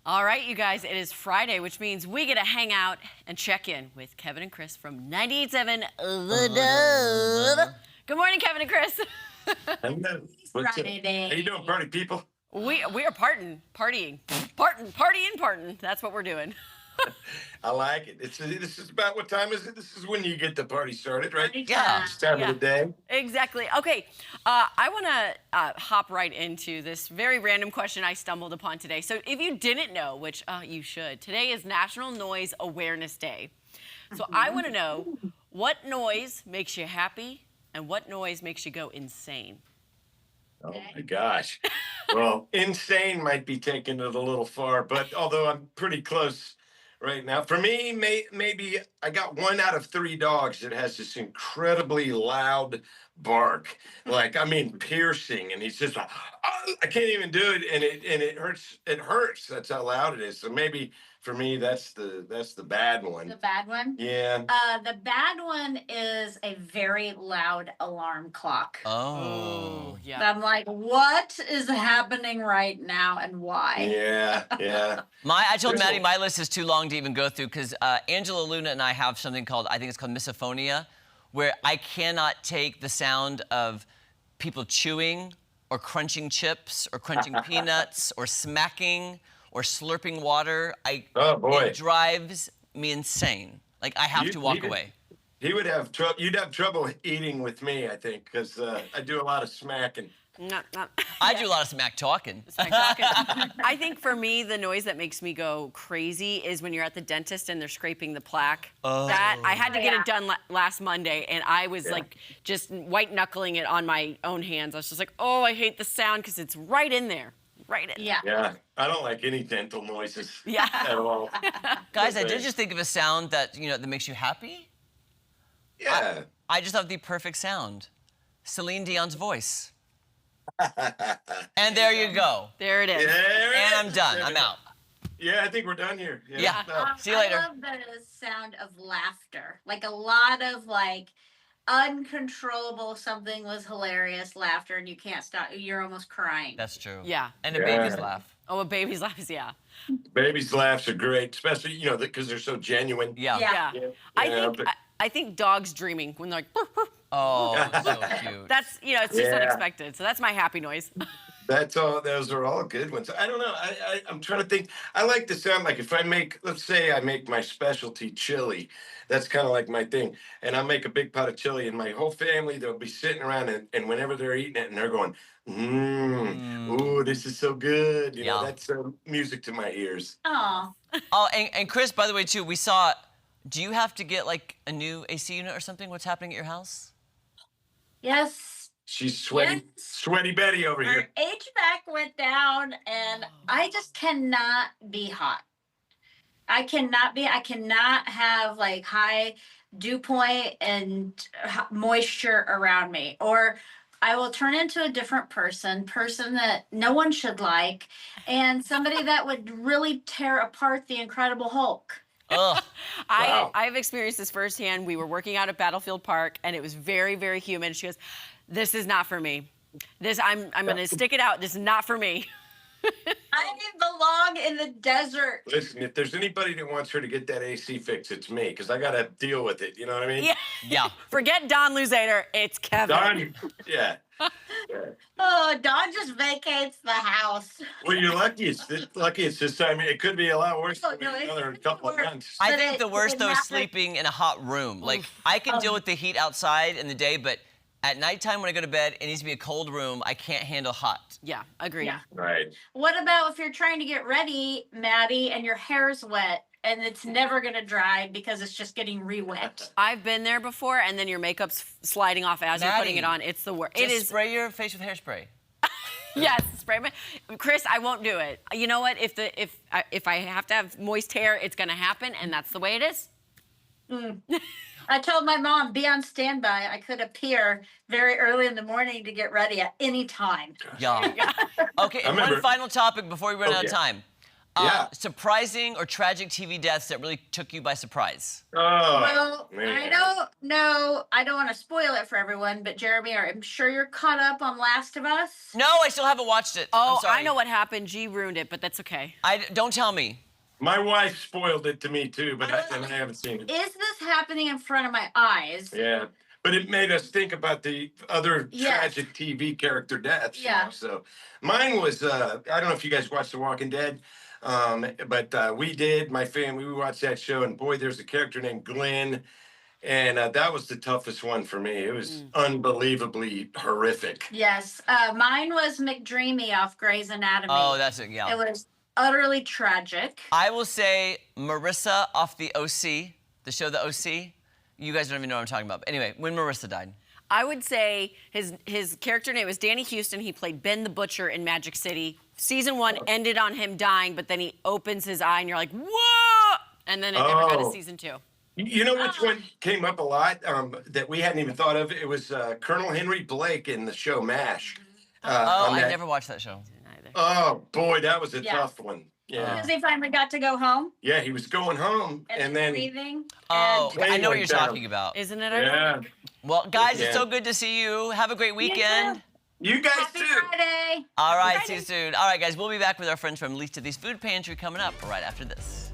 All right, you guys, it is Friday, which means we get to hang out and check in with Kevin and Chris from 98.7 The Dove. Good morning, Kevin and Chris. Hello. How you doing, party people? We are partying. That's what we're doing. I like it. This is about what time is it? This is when you get the party started, right? Yeah. It's time of the day. Exactly. Okay, I want to hop right into this very random question I stumbled upon today. So if you didn't know, which you should, today is National Noise Awareness Day. So I want to know what noise makes you happy and what noise makes you go insane. Oh my gosh. Well, insane might be taking it a little far, but although I'm pretty close right now. For me, maybe I got 1 out of 3 dogs that has this incredibly loud bark, like I mean piercing, and he's just like, "Oh," I can't even do it, and it hurts. It hurts. That's how loud it is. So maybe for me, that's the bad one. The bad one? Yeah. The bad one is a very loud alarm clock. Oh, yeah. I'm like, what is happening right now and why? Yeah, yeah. I told There's Maddie a- my list is too long to even go through because Angela Luna and I have something called, I think it's called misophonia, where I cannot take the sound of people chewing or crunching chips or crunching peanuts or smacking or slurping water. Oh, boy. It drives me insane. Like, I have to walk away. He would have trouble. You'd have trouble eating with me, I think, because I do a lot of smacking. I do a lot of smack talking. I think for me, the noise that makes me go crazy is when you're at the dentist and they're scraping the plaque. That I had to get it done last Monday, and I was like just white knuckling it on my own hands. I was just like, oh, I hate the sound because it's right in there, right in. Yeah. Yeah, I don't like any dental noises Yeah. at all. Guys, I did just think of a sound that, that makes you happy. Yeah. I just have the perfect sound. Celine Dion's voice. And there you go. There it is. And I'm done. I'm out. Yeah, I think we're done here. Yeah. No. See you later. I love the sound of laughter. Like a lot of uncontrollable, something was hilarious laughter and you can't stop. You're almost crying. That's true. Yeah. And a Yeah. baby's laugh. Oh, a baby's laugh is, yeah. Babies' laughs are great, especially, because they're so genuine. Yeah. Yeah. Yeah, I think dogs dreaming when they're like, "Burr, burr." Oh, so cute. That's, it's just Yeah. unexpected. So that's my happy noise. That's all. Those are all good ones. I don't know. I'm trying to think. I like the sound. Like if let's say I make my specialty chili. That's kind of like my thing. And I'll make a big pot of chili, and my whole family, they'll be sitting around, and whenever they're eating it, and they're going, ooh, this is so good. Yeah. That's music to my ears. Oh, Oh, and Chris, by the way, too, we saw, do you have to get like a new AC unit or something? What's happening at your house? yes. She's sweaty, Yes. sweaty Betty over Our here. HVAC went down and I just cannot be hot. I cannot have like high dew point and moisture around me, or I will turn into a different person that no one should like, and somebody that would really tear apart the Incredible Hulk. Ugh. Wow. I've experienced this firsthand. We were working out at Battlefield Park, and it was very, very humid. She goes, "This is not for me. I'm going to stick it out. This is not for me." I belong in the desert. Listen, if there's anybody that wants her to get that AC fixed, it's me, because I got to deal with it. You know what I mean? Yeah. Yeah. Forget Don Luzader. It's Kevin. Darn. Yeah. Oh, Dawn just vacates the house. Well, you're lucky. It's this time. It could be a lot worse. Oh, Could be no, another it's couple of worse. months. I But think the worst, it though, is happened- sleeping in a hot room. Like, I can deal with the heat outside in the day, but at nighttime when I go to bed, it needs to be a cold room. I can't handle hot. Yeah, agreed. Yeah. Right. What about if you're trying to get ready, Maddie, and your hair's wet and it's never gonna dry because it's just getting re-wet? I've been there before, and then your makeup's sliding off as you're putting it Maddie, on. It's the worst. Just It is. spray your face with hairspray. Yes, spray my. Chris, I won't do it. You know what? If I have to have moist hair, it's gonna happen, and that's the way it is. I told my mom, be on standby. I could appear very early in the morning to get ready at any time. Yeah. Okay, I and remember- one final topic before we run out of Okay. time. Surprising or tragic TV deaths that really took you by surprise. Oh, Well, man. I don't know. I don't want to spoil it for everyone, but Jeremy, I'm sure you're caught up on Last of Us. No, I still haven't watched it. Oh, I'm sorry. I know what happened. G ruined it, but that's okay. Don't tell me. My wife spoiled it to me too, but and I haven't seen it. Is this happening in front of my eyes? Yeah, but it made us think about the other Yes. tragic TV character deaths. Yeah. So mine was I don't know if you guys watched The Walking Dead, but we did. My family, we watched that show, and boy, there's a character named Glenn, and that was the toughest one for me. It was unbelievably horrific. Yes. Mine was McDreamy off Grey's Anatomy. Oh, that's it. Yeah. It was utterly tragic. I will say Marissa off the OC, the show The OC. You guys don't even know what I'm talking about. But anyway, when Marissa died. I would say his character name was Danny Houston. He played Ben the Butcher in Magic City. Season 1 ended on him dying, but then he opens his eye and you're like, whoa! And then it never got a Oh. season 2. You know which one came up a lot that we hadn't even thought of? It was Colonel Henry Blake in the show MASH. Oh, on I that- never watched that show. Neither. Oh boy, that was a Yeah. tough one. Yeah, Because he finally got to go home yeah, he was going home, and then breathing. Oh, and I know what went you're down. talking about. Isn't it? yeah, Well, guys, Yeah. it's so good to see you. Have a great weekend. you guys Happy too. Friday. All right, Friday. see you soon. All right, guys, we'll be back with our friends from Least of These Food Pantry coming up right after this.